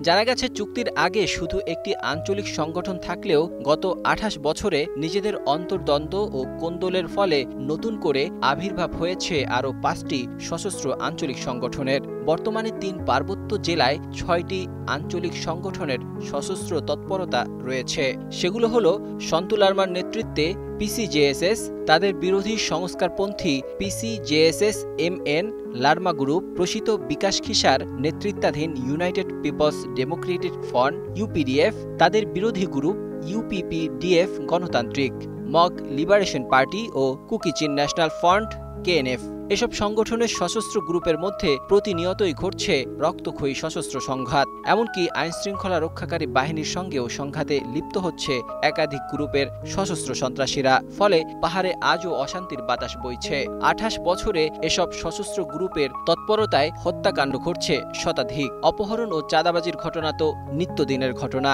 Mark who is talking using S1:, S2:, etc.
S1: জানা গেছে, চুক্তির আগে শুধু একটি আঞ্চলিক সংগঠন থাকলেও গত ২৮ বছরে নিজেদের অন্তর্দ্বন্দ্ব ও কোন্দলের ফলে নতুন করে আবির্ভাব হয়েছে আরও ৫টি সশস্ত্র আঞ্চলিক সংগঠনের। বর্তমানে ৩ পার্বত্য জেলায় ৬টি আঞ্চলিক সংগঠনের সশস্ত্র তৎপরতা রয়েছে। সেগুলো হলো সন্তু লারমার নেতৃত্বে পিসিজেএসএস, তাদের বিরোধী সংস্কারপন্থী পিসিজেএসএস-এমএন লারমা গ্রুপ, প্রসিত বিকাশ খিসার নেতৃত্বাধীন United Peoples Democratic Front UPDF, তাদের বিরোধী গ্রুপ ইউপিপিডিএফ গণতান্ত্রিক, মগ লিবারেশন পার্টি ও কুকিচিন ন্যাশনাল ফ্রন্ট কেএনএফ। এসব সংগঠনের সশস্ত্র গ্রুপের মধ্যে প্রতিনিয়তই ঘটছে রক্তক্ষয়ী সশস্ত্র সংঘাত। এমনকি আইনশৃঙ্খলা রক্ষাকারী বাহিনীর সঙ্গেও সংঘাতে লিপ্ত হচ্ছে একাধিক গ্রুপের সশস্ত্র সন্ত্রাসীরা। ফলে পাহাড়ে আজও অশান্তির বাতাস বইছে। ২৮ বছরে এসব সশস্ত্র গ্রুপের তৎপরতায় হত্যাকাণ্ড ঘটছে শতাধিক। অপহরণ ও চাঁদাবাজির ঘটনা তো নিত্যদিনের ঘটনা।